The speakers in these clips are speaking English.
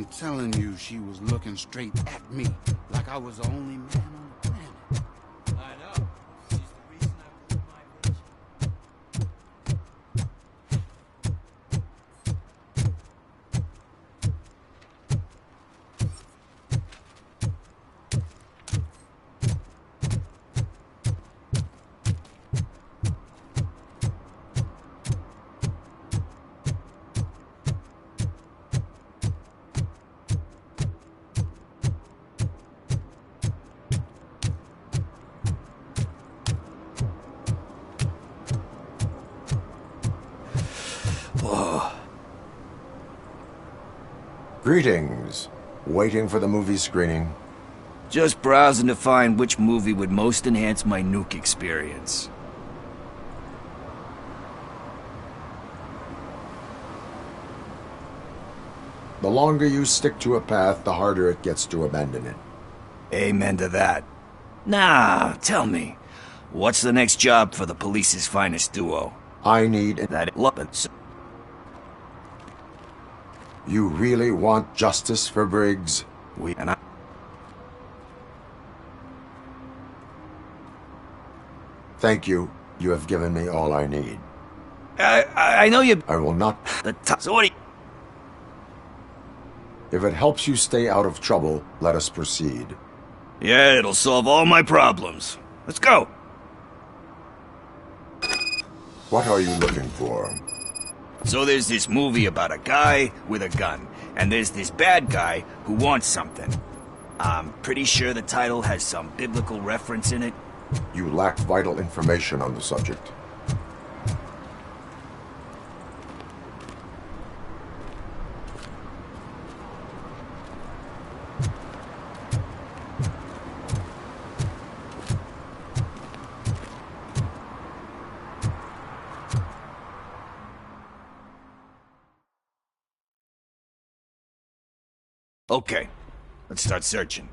I'm telling you, she was looking straight at me, like I was the only man on the planet. I know. She's the reason I blew my vision. Greetings. Waiting for the movie screening? Just browsing to find which movie would most enhance my nuke experience. The longer you stick to a path, the harder it gets to abandon it. Amen to that. Nah, tell me, what's the next job for the police's finest duo? I need... That weapons. You really want justice for Briggs? And I... Thank you. You have given me all I need. I know you... I will not... So what do you... If it helps you stay out of trouble, let us proceed. Yeah, it'll solve all my problems. Let's go. What are you looking for? So there's this movie about a guy with a gun, and there's this bad guy who wants something. I'm pretty sure the title has some biblical reference in it. You lack vital information on the subject. Okay, let's start searching.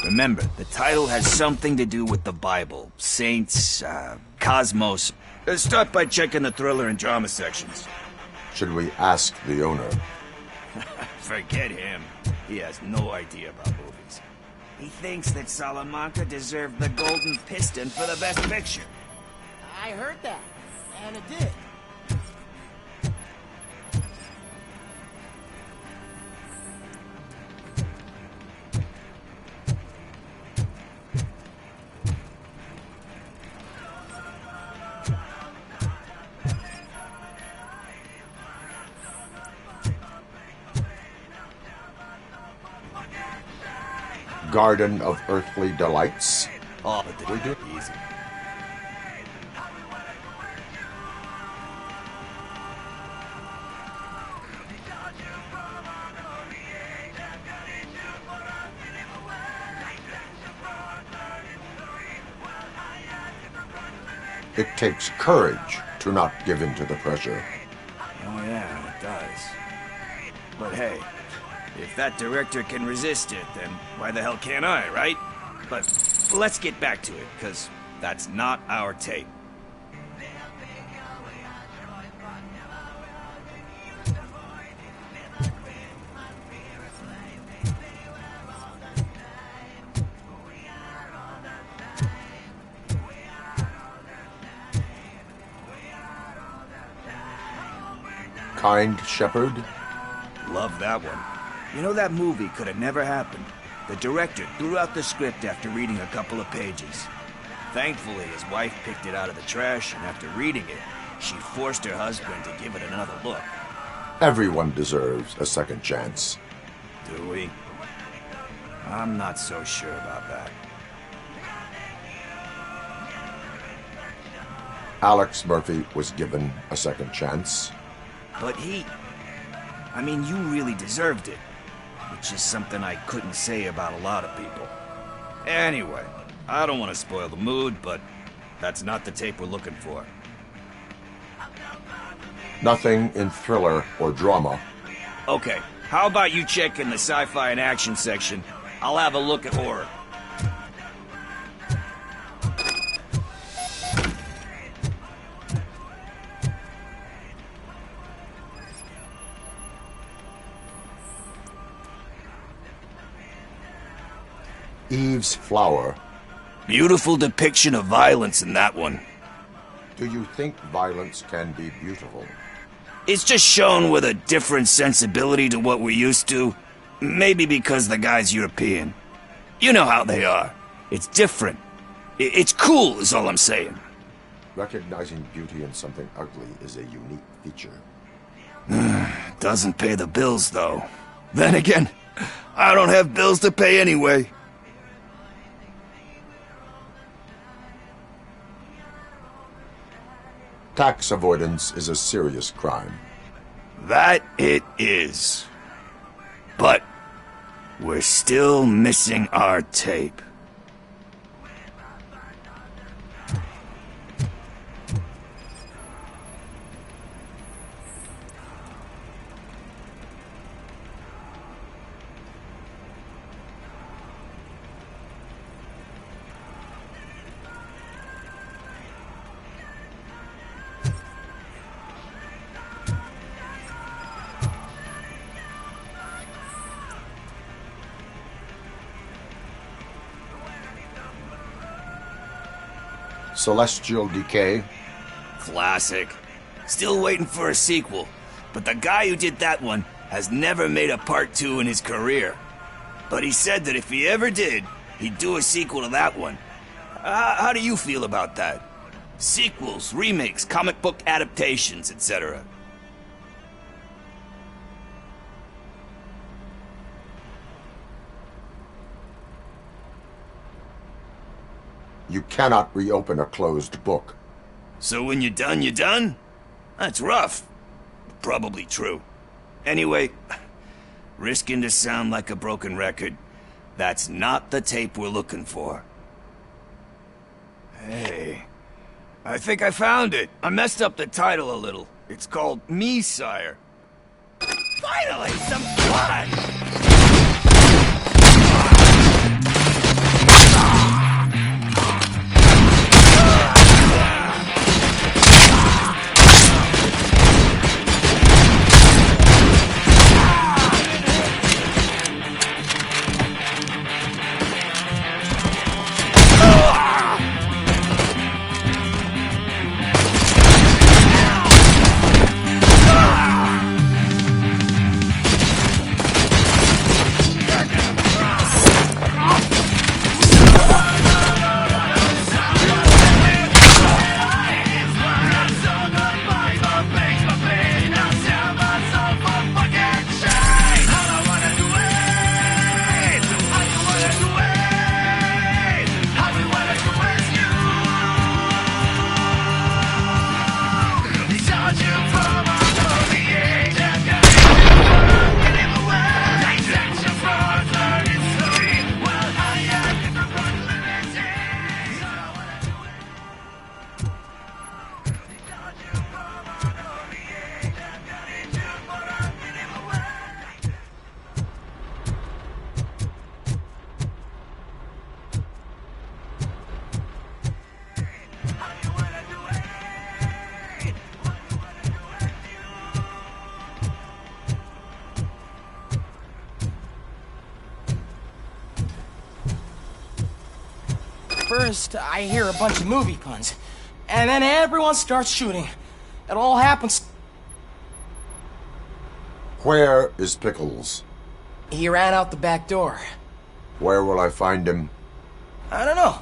Remember, the title has something to do with the Bible, saints, cosmos. Let's start by checking the thriller and drama sections. Should we ask the owner? Forget him. He has no idea about movies. He thinks that Salamanca deserved the Golden Piston for the Best Picture. I heard that, and it did. Garden of Earthly Delights? Oh, but we do it easy. It takes courage to not give in to the pressure. Oh yeah, it does. But hey, if that director can resist it, then why the hell can't I, right? But let's get back to it, because that's not our tape. Kind Shepherd? Love that one. You know, that movie could have never happened. The director threw out the script after reading a couple of pages. Thankfully, his wife picked it out of the trash, and after reading it, she forced her husband to give it another look. Everyone deserves a second chance. Do we? I'm not so sure about that. Alex Murphy was given a second chance. But I mean, you really deserved it. Which is something I couldn't say about a lot of people. Anyway, I don't want to spoil the mood, but that's not the tape we're looking for. Nothing in thriller or drama. Okay, how about you check in the sci-fi and action section? I'll have a look at horror. Eve's Flower. Beautiful depiction of violence in that one. Do you think violence can be beautiful? It's just shown with a different sensibility to what we're used to. Maybe because the guy's European. You know how they are. It's different. It's cool, is all I'm saying. Recognizing beauty in something ugly is a unique feature. Doesn't pay the bills, though. Then again, I don't have bills to pay anyway. Tax avoidance is a serious crime. That it is. But we're still missing our tape. Celestial Decay. Classic. Still waiting for a sequel. But the guy who did that one has never made a part 2 in his career. But he said that if he ever did, he'd do a sequel to that one. How do you feel about that? Sequels, remakes, comic book adaptations, etc. You cannot reopen a closed book. So when you're done, you're done? That's rough. Probably true. Anyway, risking to sound like a broken record, that's not the tape we're looking for. Hey, I think I found it. I messed up the title a little. It's called Me, Sire. Finally, some blood! First, I hear a bunch of movie puns, and then everyone starts shooting. It all happens. Where is Pickles? He ran out the back door. Where will I find him? I don't know.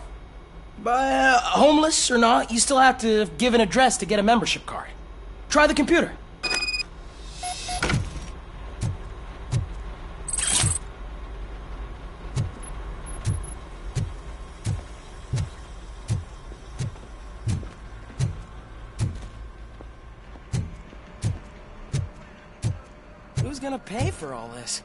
But homeless or not, you still have to give an address to get a membership card. Try the computer. Who's gonna pay for all this?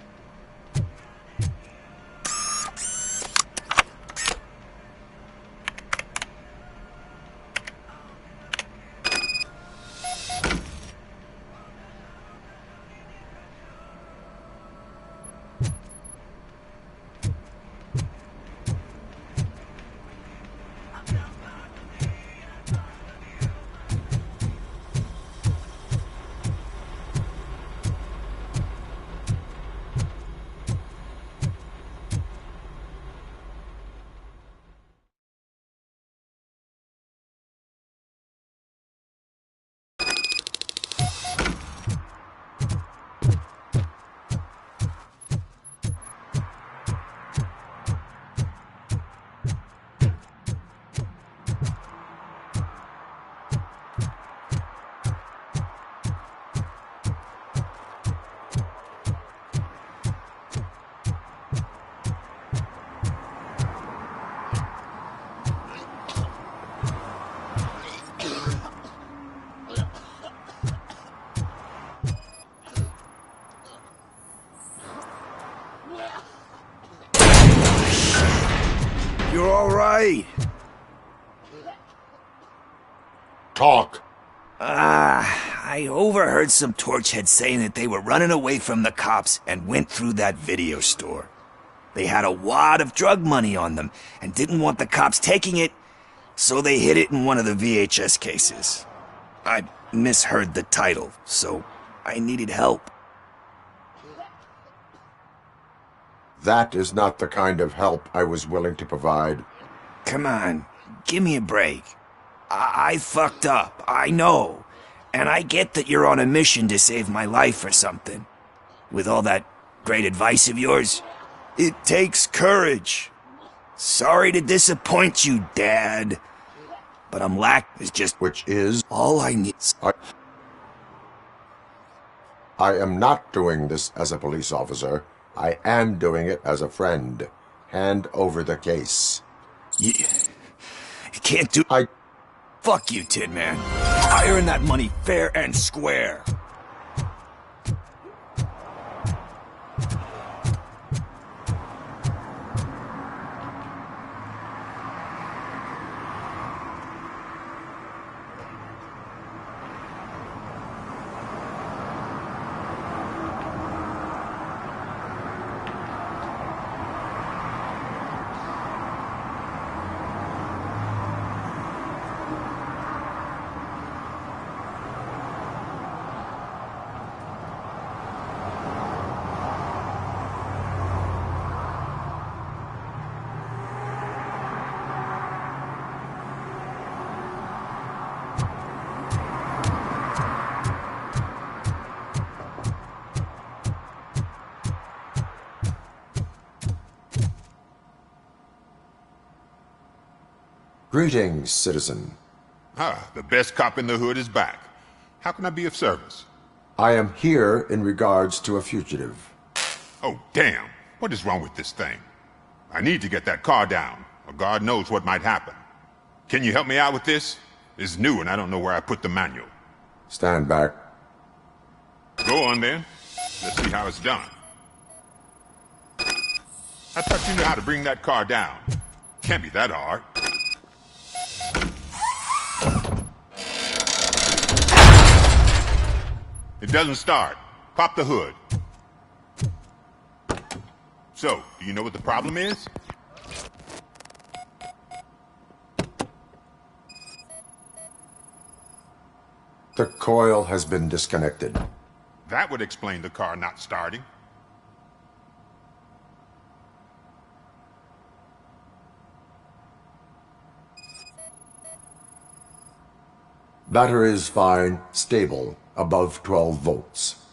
You're all right. Talk. I overheard some torchheads saying that they were running away from the cops and went through that video store. They had a wad of drug money on them and didn't want the cops taking it, so they hid it in one of the VHS cases. I misheard the title, so I needed help. That is not the kind of help I was willing to provide. Come on, give me a break. I fucked up, I know. And I get that you're on a mission to save my life or something. With all that great advice of yours, it takes courage. Sorry to disappoint you, Dad. But is just... Which is... all I need. I am not doing this as a police officer. I am doing it as a friend. Hand over the case. You can't do... Fuck you, Tin Man. I earned that money fair and square. Greetings, citizen. The best cop in the hood is back. How can I be of service? I am here in regards to a fugitive. Oh, damn. What is wrong with this thing? I need to get that car down, or God knows what might happen. Can you help me out with this? It's new and I don't know where I put the manual. Stand back. Go on then. Let's see how it's done. I thought you knew how to bring that car down. Can't be that hard. It doesn't start. Pop the hood. So, do you know what the problem is? The coil has been disconnected. That would explain the car not starting. Battery is fine, stable, above 12 volts.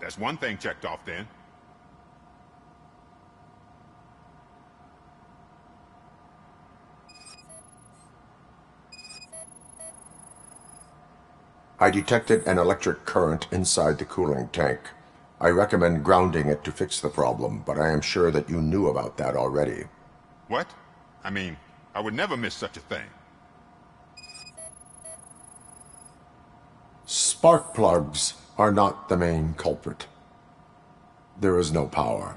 That's one thing checked off then. I detected an electric current inside the cooling tank. I recommend grounding it to fix the problem, but I am sure that you knew about that already. What? I mean, I would never miss such a thing. Spark plugs are not the main culprit. There is no power.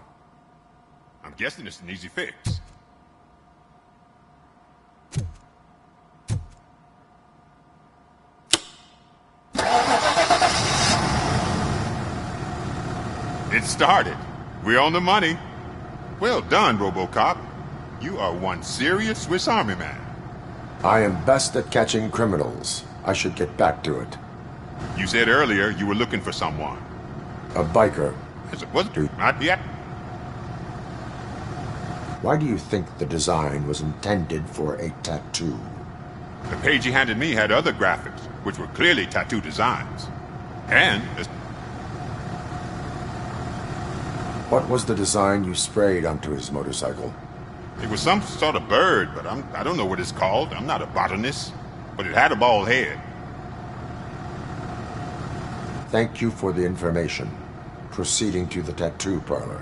I'm guessing it's an easy fix. It started. We're on the money. Well done, Robocop. You are one serious Swiss Army man. I am best at catching criminals. I should get back to it. You said earlier you were looking for someone. A biker. Not yet. Why do you think the design was intended for a tattoo? The page he handed me had other graphics, which were clearly tattoo designs. And What was the design you sprayed onto his motorcycle? it was some sort of bird, but I don't know what it's called. I'm not a botanist. But it had a bald head. Thank you for the information. Proceeding to the tattoo parlor.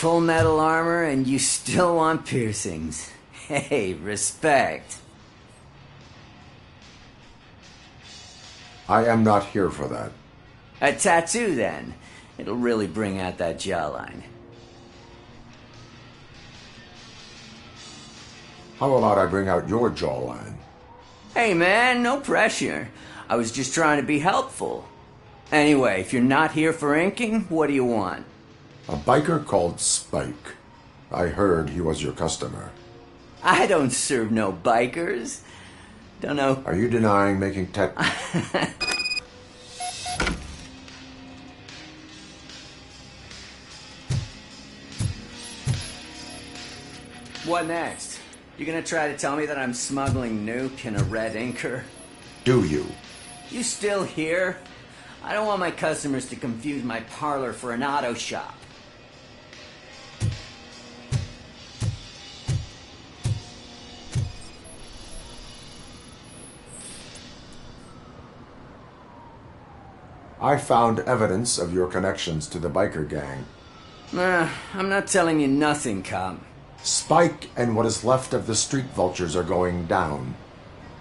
full metal armor and you still want piercings. Hey, respect. I am not here for that. A tattoo, then. It'll really bring out that jawline. How about I bring out your jawline? Hey, man, no pressure. I was just trying to be helpful. Anyway, if you're not here for inking, what do you want? A biker called Spike. I heard he was your customer. I don't serve no bikers. Don't know. Are you denying making What next? You gonna try to tell me that I'm smuggling nuke in a red inker? Do you? You still here? I don't want my customers to confuse my parlor for an auto shop. I found evidence of your connections to the biker gang. I'm not telling you nothing, cop. Spike and what is left of the street vultures are going down.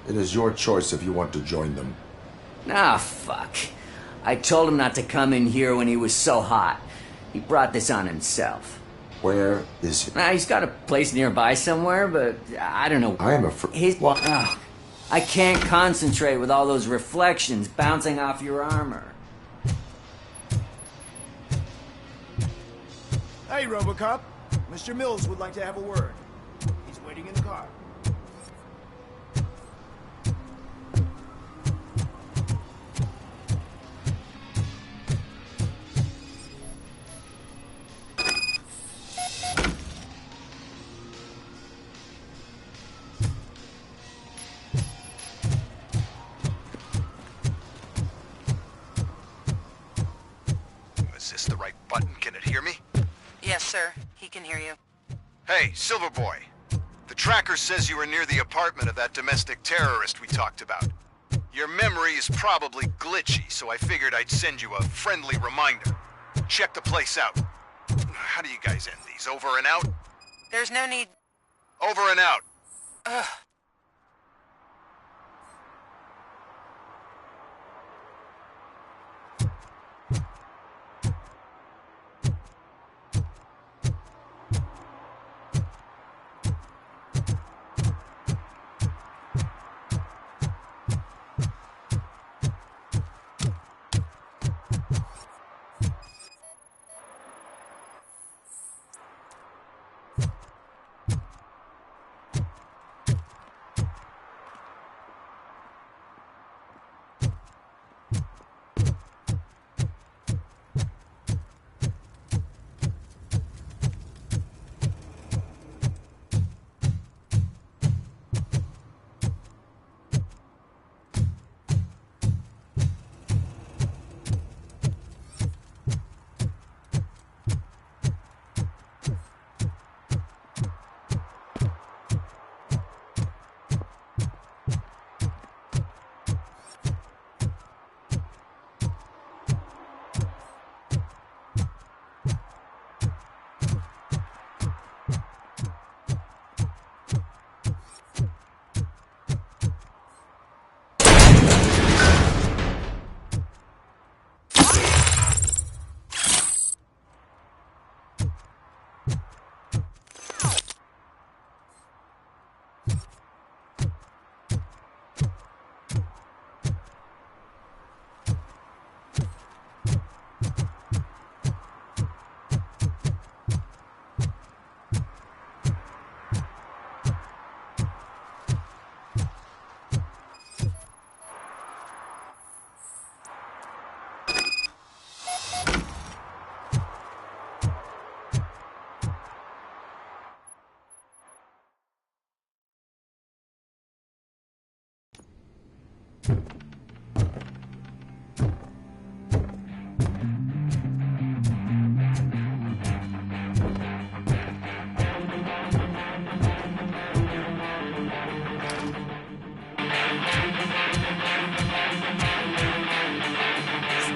It is your choice if you want to join them. Ah, fuck. I told him not to come in here when he was so hot. He brought this on himself. Where is he? He's got a place nearby somewhere, but I don't know. I am afraid. What? I can't concentrate with all those reflections bouncing off your armor. Hey, Robocop. Mr. Mills would like to have a word. He's waiting in the car. Is this the right button? Can it hear me? Yes, sir. He can hear you. Hey, Silverboy. The tracker says you were near the apartment of that domestic terrorist we talked about. Your memory is probably glitchy, so I figured I'd send you a friendly reminder. Check the place out. How do you guys end these? Over and out? There's no need... Over and out. Ugh.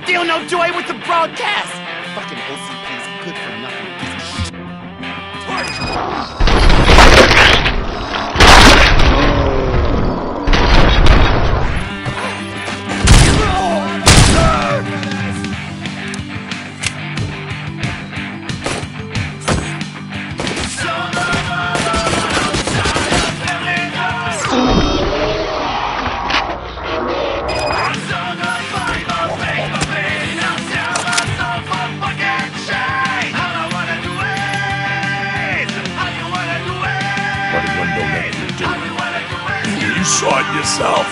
Still no joy with the broadcast! Fucking OCP's good for nothing piece of shit. You saw it yourself.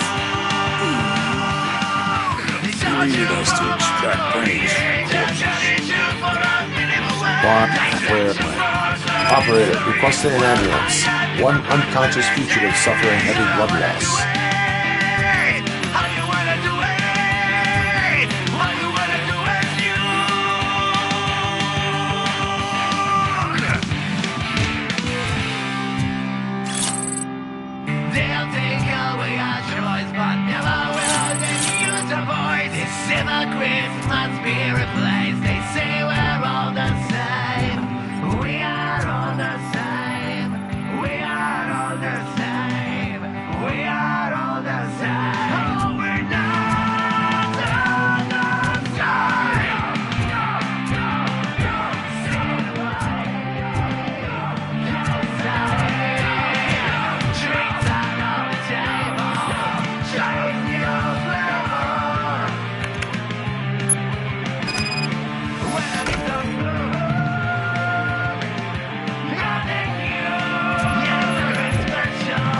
You needed us to extract brains from corpses. Operator, requesting an ambulance. One unconscious fugitive suffering heavy blood loss. Hypocrites must be replaced. They say we're all the same. We are all the same. We are all the same. We are all the same. Oh, we're not all the same. Drinks out on the table. Shows your flavor.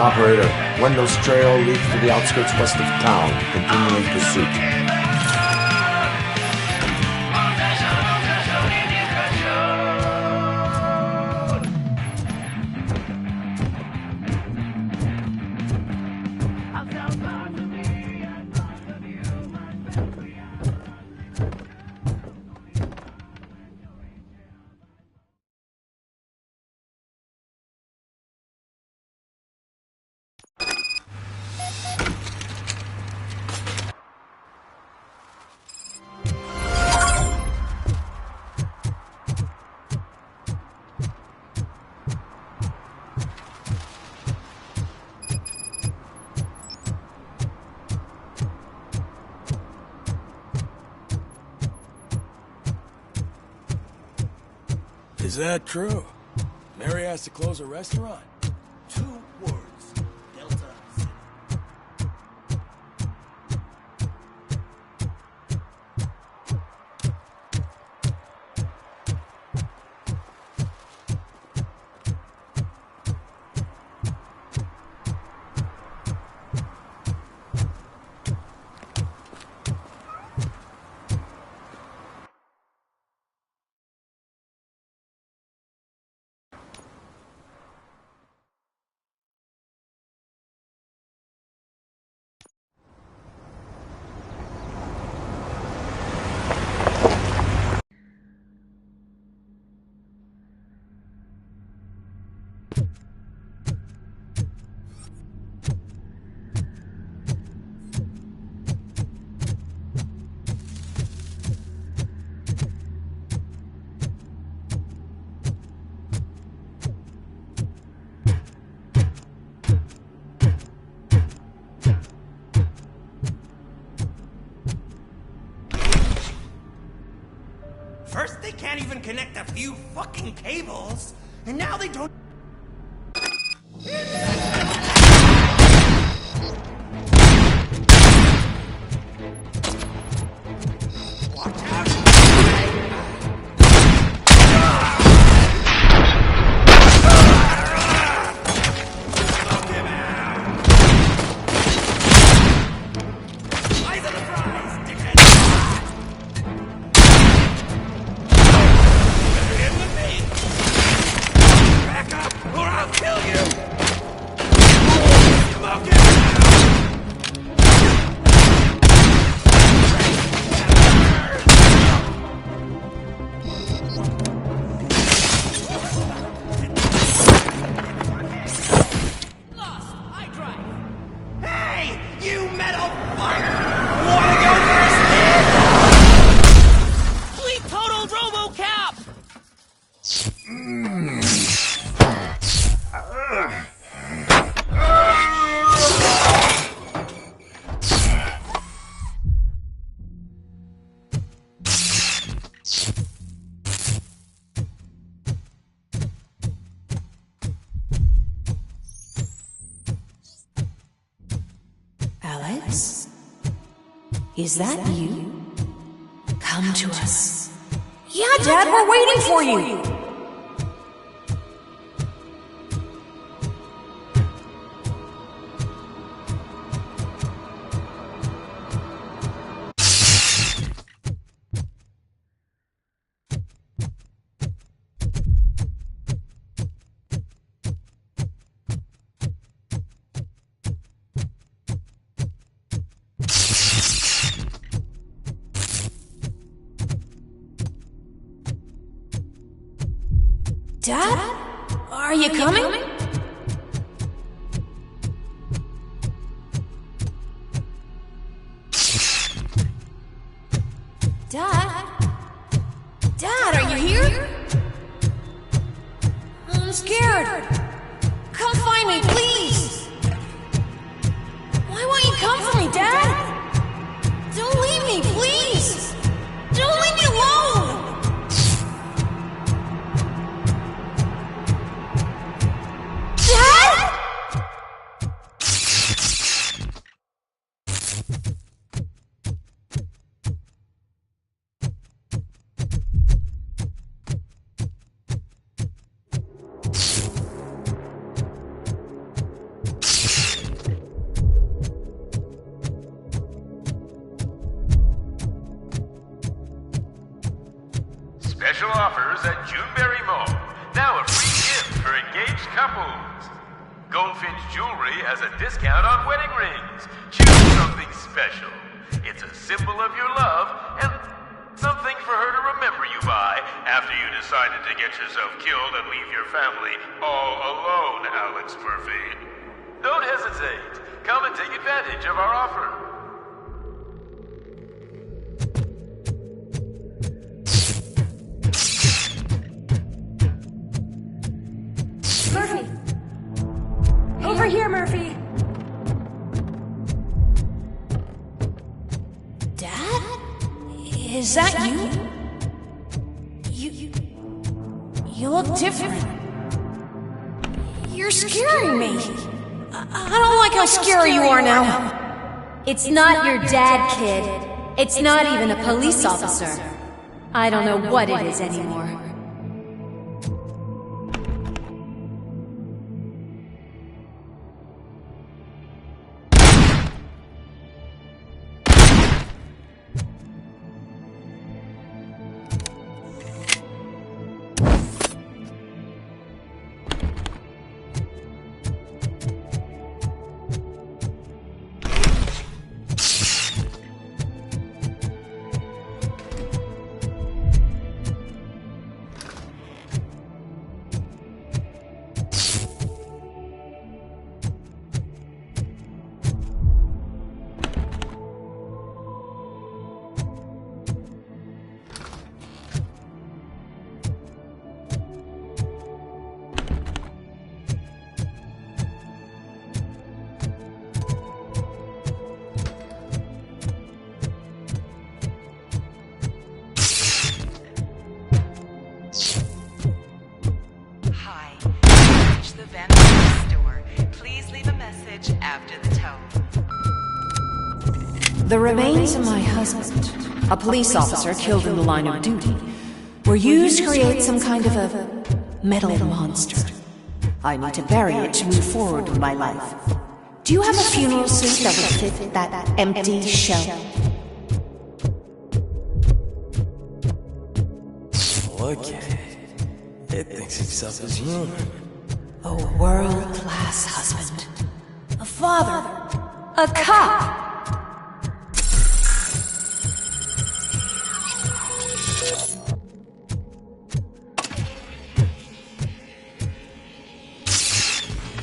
Operator, Wendell's trail leads to the outskirts west of town, continuing pursuit. Is that true? Mary has to close a restaurant? 2 words. Delta City. First, they can't even connect a few fucking cables, and now they don't. Back up! Is that you? Come to us. Yeah, Dad, we're waiting for you! Dad? Are you coming? Dad? Dad, are you here? I'm scared. Come find me, please. Why won't you come for me, Dad? Don't leave me, please. Don't leave me alone. Special offers at Juneberry Mall. Now a free gift for engaged couples. Goldfinch Jewelry has a discount on wedding rings. Choose something special. It's a symbol of your love and something for her to remember you by after you decided to get yourself killed and leave your family all alone, Alex Murphy. Don't hesitate. Come and take advantage of our offer. Murphy! Over here, Murphy! Dad? Is that you? You look different. You're scaring me. I don't like how scary you are now. It's not your dad, kid. It's not even a police officer. I don't know what it is anymore. The remains of my husband, a police officer killed in the line of duty, were used to create some kind of a metal monster. I need to bury it to move forward with my life. Do you have a funeral suit that would fit that empty shell? Look at it. It thinks itself as human. A world-class husband. A father. A cop.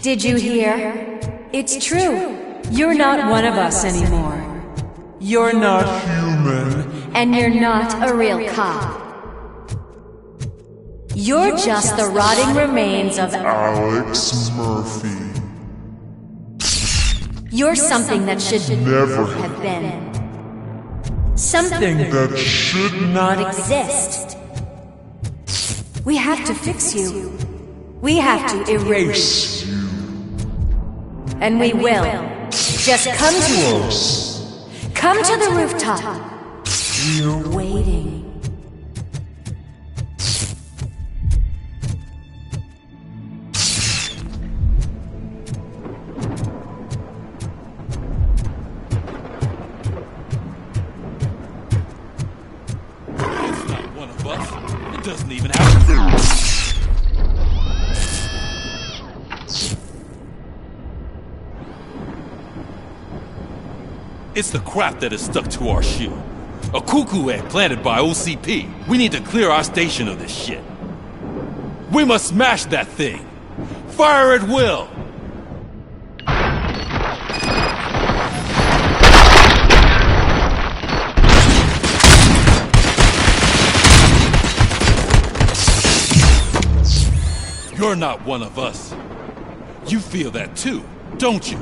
Did you hear? It's true. You're not one of us anymore. You're not human. And you're not a real cop. You're just the rotting remains of Alex Murphy. You're something that should never have been. Something that should not exist. We have to fix you. We have to erase you. And we will. Just come to us. Come Come to the rooftop. You're waiting. One of us. It doesn't even have to. It's the crap that is stuck to our shield. A cuckoo egg planted by OCP. We need to clear our station of this shit. We must smash that thing. Fire at will. You're not one of us. You feel that too, don't you?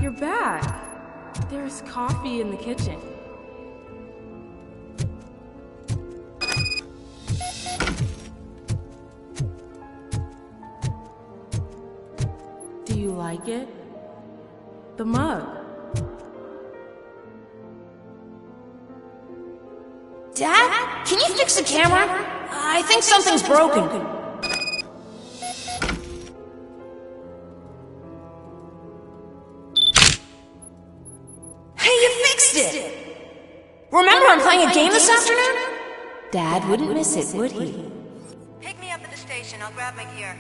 You're back. There's coffee in the kitchen. Do you like it? The mug. Dad? Can you fix the camera? I think something's broken. Hey, you fixed it! Remember I'm playing a game this afternoon? Dad wouldn't miss it, would he? Pick me up at the station. I'll grab my gear.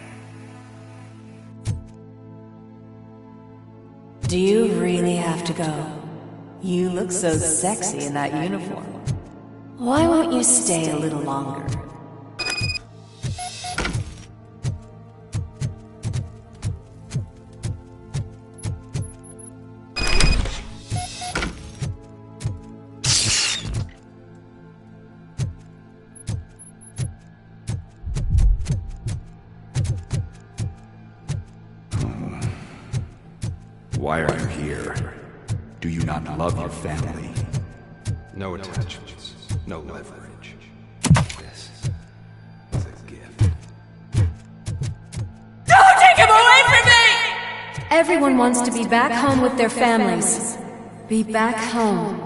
Do you really have to go? You look so sexy in that uniform. Why won't you stay a little longer? Why are you here? Do you not love your family? No attachments, no leverage. This is a gift. Don't take him away from me! Everyone wants to be back home with their families. Be back home.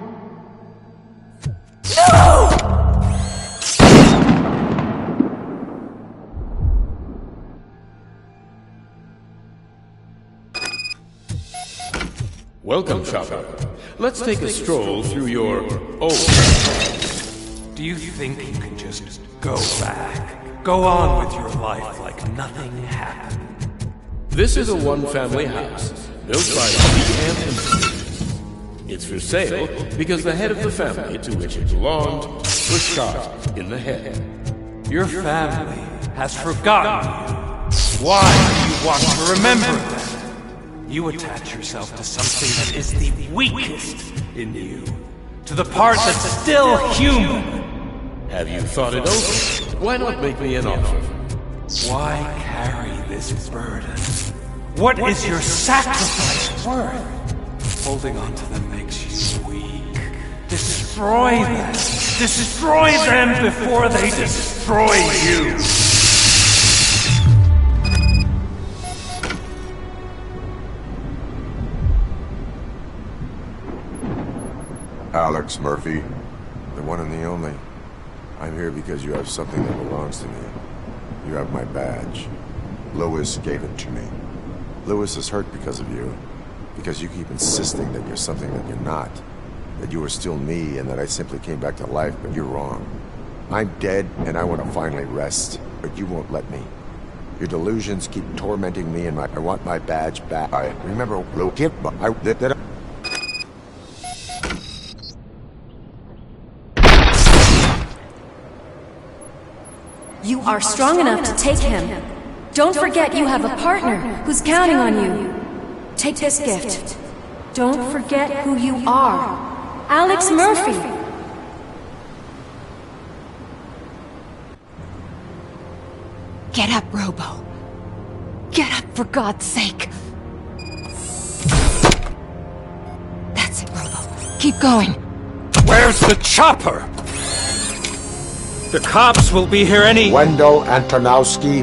No! Welcome, Chopper. Let's take a stroll through your old... Do you think you can just go back? Go on with your life like nothing happened? This is a one-family house, built by Lee and Him. It's for sale because the head of the family to which it belonged was shot in the head. Your family has forgotten you. Why do you want to remember that? You attach yourself to something that is the weakest in you. To the part that's still human. Have you thought it over? Why not make me an offer? Why carry this burden? What is your sacrifice worth? Holding on to them makes you weak. Destroy them. Destroy them before they destroy you. Alex Murphy, the one and the only. I'm here because you have something that belongs to me. You have my badge. Lewis gave it to me. Lewis is hurt because of you. Because you keep insisting that you're something that you're not. That you are still me and that I simply came back to life, but you're wrong. I'm dead and I want to finally rest, but you won't let me. Your delusions keep tormenting me and I want my badge back. I remember You are strong enough to take him. Don't forget you have a partner who's counting on you. Take this gift. Don't forget who you are. Alex Murphy. Get up, Robo. Get up, for God's sake. That's it, Robo. Keep going. Where's the chopper? The cops will be here any... Wendell Antonowski,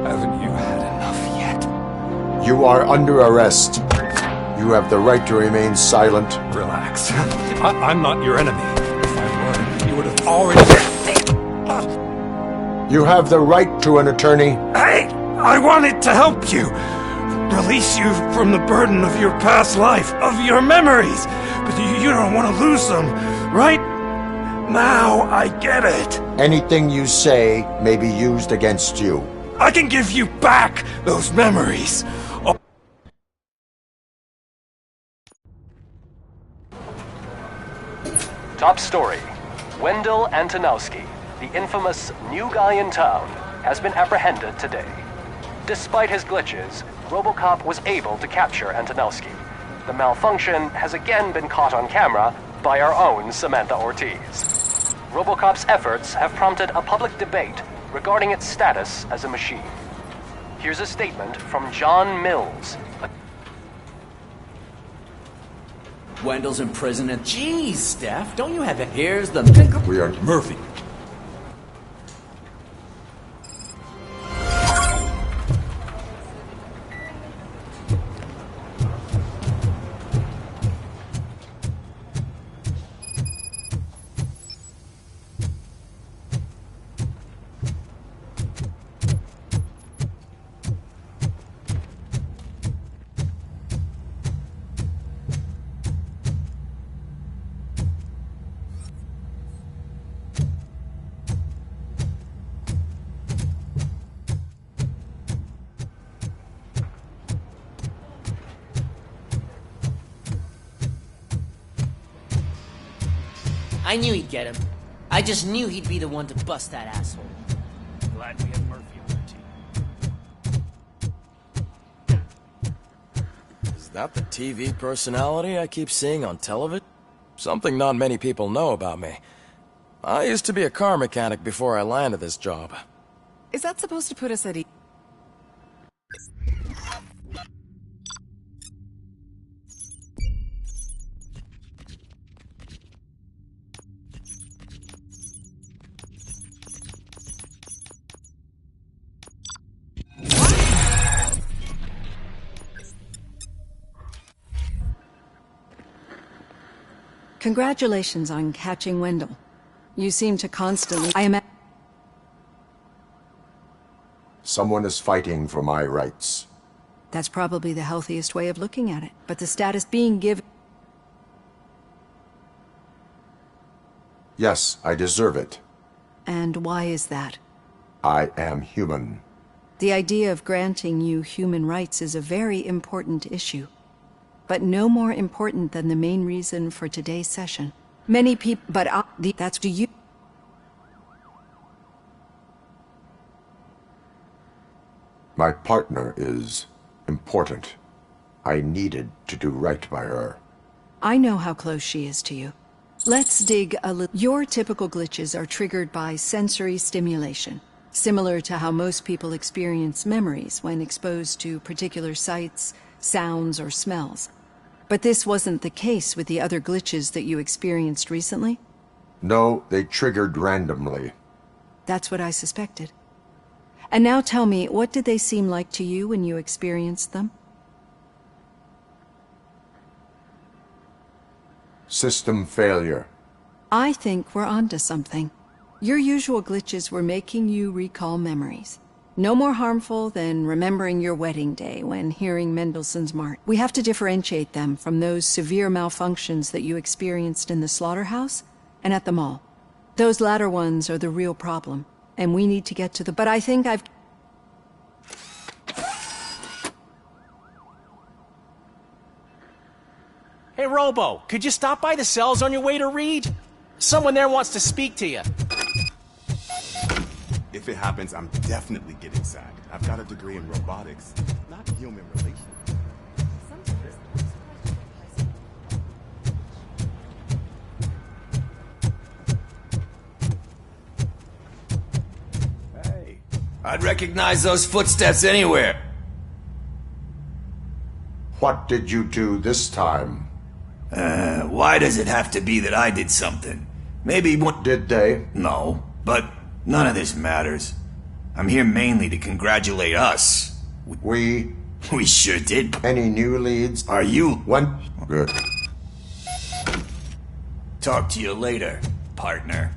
Haven't you had enough yet? you are under arrest. You have the right to remain silent. Relax. I'm not your enemy. If I were, you would have already... You have the right to an attorney. I wanted to help you. Release you from the burden of your past life, of your memories. But you don't want to lose them, right? Now I get it. Anything you say may be used against you. I can give you back those memories. Top story. Wendell Antonowski, the infamous new guy in town, has been apprehended today. Despite his glitches, Robocop was able to capture Antonowski. The malfunction has again been caught on camera by our own Samantha Ortiz. Robocop's efforts have prompted a public debate regarding its status as a machine. Here's a statement from John Mills. Wendell's in prison and... Jeez, Steph, don't you have it? Here's the... We are... Murphy. I knew he'd get him. I just knew he'd be the one to bust that asshole. Glad we have Murphy on our team. Is that the TV personality I keep seeing on television? Something not many people know about me. I used to be a car mechanic before I landed this job. Is that supposed to put us at ease? Congratulations on catching Wendell. You seem to constantly... Someone is fighting for my rights. That's probably the healthiest way of looking at it. But the status being given... Yes, I deserve it. And why is that? I am human. The idea of granting you human rights is a very important issue. But no more important than the main reason for today's session. Many people... But that's to you... My partner is important. I needed to do right by her. I know how close she is to you. Let's dig a little... Your typical glitches are triggered by sensory stimulation, similar to how most people experience memories when exposed to particular sights, sounds, or smells. But this wasn't the case with the other glitches that you experienced recently? No, they triggered randomly. That's what I suspected. And now tell me, what did they seem like to you when you experienced them? System failure. I think we're onto something. Your usual glitches were making you recall memories. No more harmful than remembering your wedding day when hearing Mendelssohn's March. We have to differentiate them from those severe malfunctions that you experienced in the slaughterhouse and at the mall. Those latter ones are the real problem, and we need to get to the... But I think I've... Hey, Robo, could you stop by the cells on your way to Reed? Someone there wants to speak to you. If it happens, I'm definitely getting sacked. I've got a degree in robotics, not human relations. Hey, I'd recognize those footsteps anywhere. What did you do this time? Why does it have to be that I did something? Maybe what... Did they? No. But none of this matters. I'm here mainly to congratulate us. We sure did. Any new leads? Are you? One? Good. Talk to you later, partner.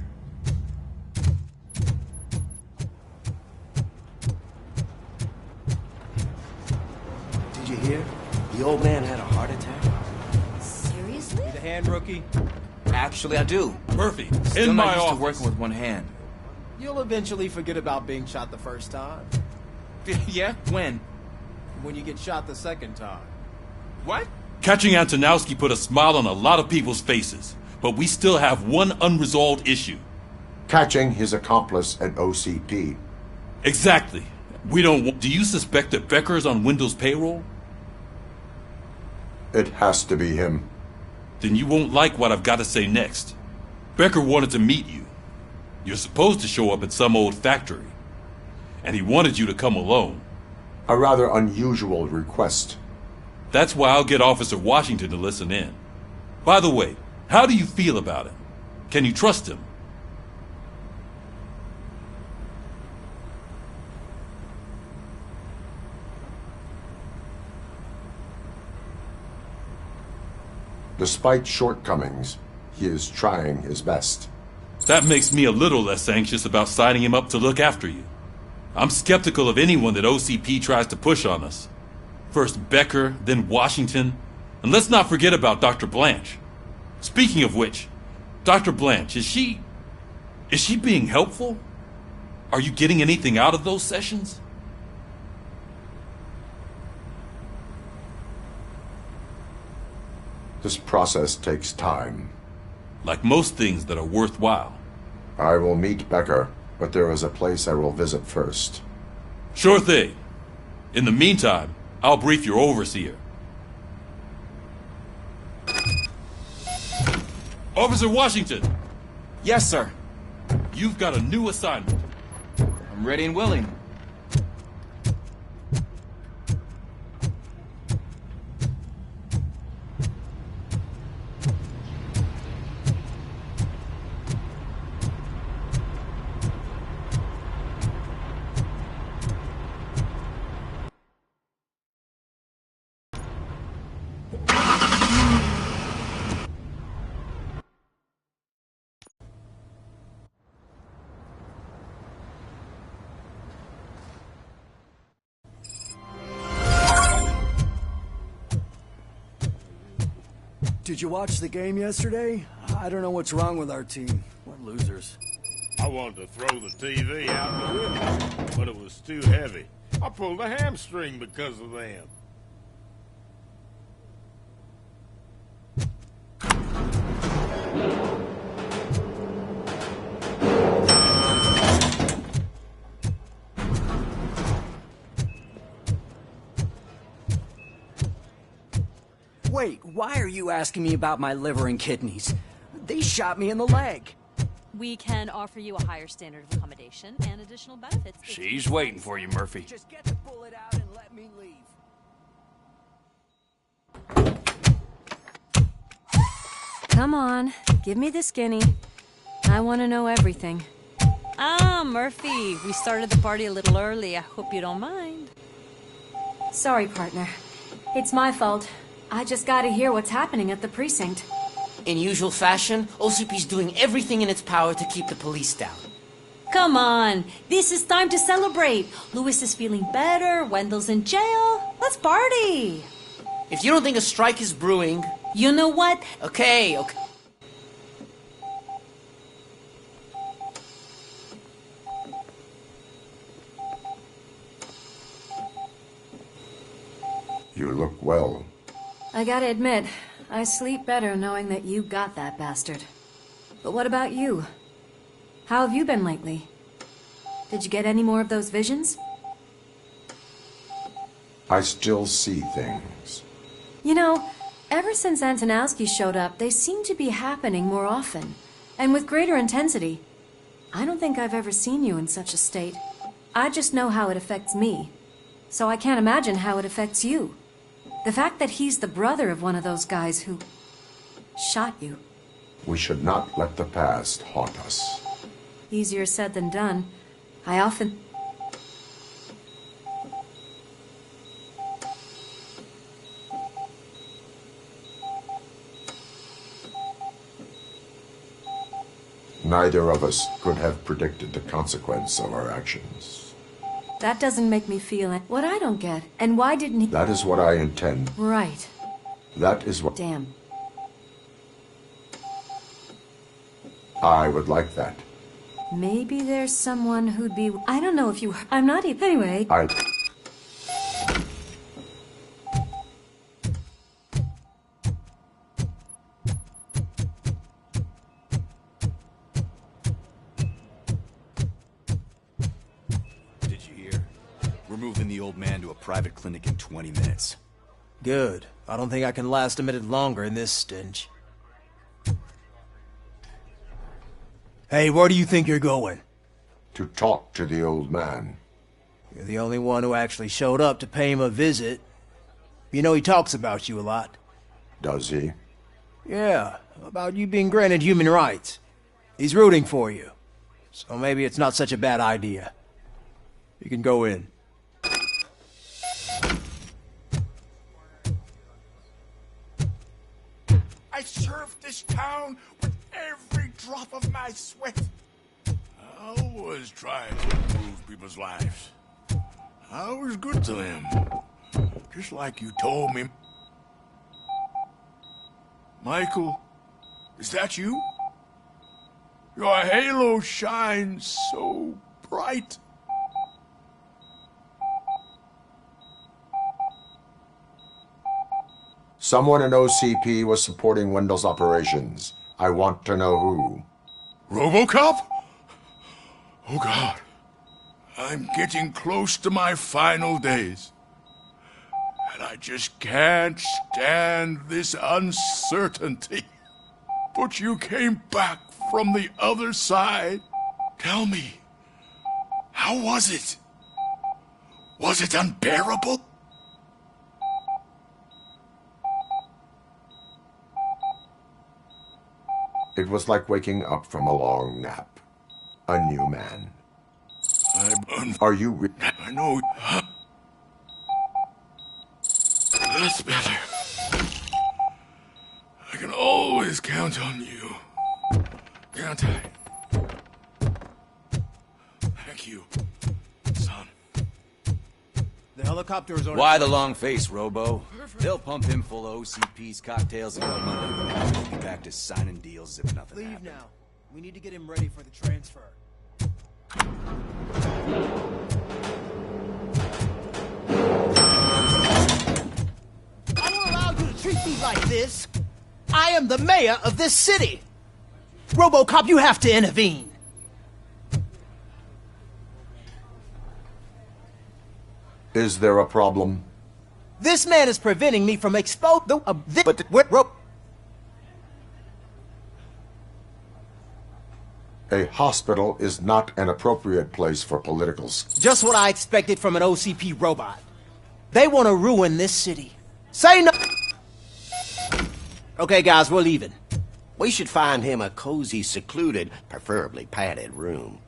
Did you hear? The old man had a heart attack. Seriously? Need a hand, rookie? Actually, I do. Murphy, Still in not my used to office. working with one hand. You'll eventually forget about being shot the first time. Yeah? When? When you get shot the second time. What? Catching Antonowski put a smile on a lot of people's faces, but we still have one unresolved issue. Catching his accomplice at OCP. Exactly. We don't want... Do you suspect that Becker is on Wendell's payroll? It has to be him. Then you won't like what I've got to say next. Becker wanted to meet you. You're supposed to show up at some old factory. And he wanted you to come alone. A rather unusual request. That's why I'll get Officer Washington to listen in. By the way, how do you feel about him? Can you trust him? Despite shortcomings, he is trying his best. That makes me a little less anxious about signing him up to look after you. I'm skeptical of anyone that OCP tries to push on us. First Becker, then Washington, and let's not forget about Dr. Blanche. Speaking of which, Dr. Blanche, is she being helpful? Are you getting anything out of those sessions? This process takes time. Like most things that are worthwhile. I will meet Becker, but there is a place I will visit first. Sure thing. In the meantime, I'll brief your overseer. Officer Washington! Yes, sir. You've got a new assignment. I'm ready and willing. Did you watch the game yesterday? I don't know what's wrong with our team. We're losers. I wanted to throw the TV out the window, but it was too heavy. I pulled a hamstring because of them. Wait, why are you asking me about my liver and kidneys? They shot me in the leg. We can offer you a higher standard of accommodation and additional benefits. She's waiting for you, Murphy. Just get the bullet out and let me leave. Come on, give me the skinny. I want to know everything. Ah, Murphy, we started the party a little early. I hope you don't mind. Sorry, partner. It's my fault. I just gotta hear what's happening at the precinct. In usual fashion, OCP's doing everything in its power to keep the police down. Come on, this is time to celebrate. Lewis is feeling better, Wendell's in jail. Let's party. If you don't think a strike is brewing... You know what? Okay. You look well. I gotta admit, I sleep better knowing that you got that bastard. But what about you? How have you been lately? Did you get any more of those visions? I still see things. You know, ever since Antonowski showed up, they seem to be happening more often, and with greater intensity. I don't think I've ever seen you in such a state. I just know how it affects me, so I can't imagine how it affects you. The fact that he's the brother of one of those guys who shot you. We should not let the past haunt us. Easier said than done. I often... Neither of us could have predicted the consequence of our actions. That doesn't make me feel it. What I don't get. And why didn't he... That is what I intend. Right. That is what... Damn. I would like that. Maybe there's someone who'd be... I don't know if you... I'm not even... Anyway... Did you hear? We're moving the old man to a private clinic in 20 minutes. Good. I don't think I can last a minute longer in this stench. Hey, where do you think you're going? To talk to the old man. You're the only one who actually showed up to pay him a visit. You know he talks about you a lot. Does he? Yeah, about you being granted human rights. He's rooting for you. So maybe it's not such a bad idea. You can go in. I served this town with every drop of my sweat. I was trying to improve people's lives. I was good to them. Just like you told me. Michael, is that you? Your halo shines so bright. Someone in OCP was supporting Wendell's operations. I want to know who. Robocop? Oh God. I'm getting close to my final days. And I just can't stand this uncertainty. But you came back from the other side. Tell me, how was it? Was it unbearable? It was like waking up from a long nap. A new man. Are you... I know. That's better. I can always count on you. Can't I? Thank you, son. The helicopter is on... Why the long face, Robo? They'll pump him full of OCP's cocktails and go Monday. He'll be back to signing deals as if nothing Leave happened. now. We need to get him ready for the transfer. I don't allow you to treat me like this. I am the mayor of this city. Robocop, you have to intervene. Is there a problem? This man is preventing me from exposing A hospital is not an appropriate place for politicals. Just what I expected from an OCP robot. They want to ruin this city. Say no. Okay, guys, we're leaving. We should find him a cozy, secluded, preferably padded room.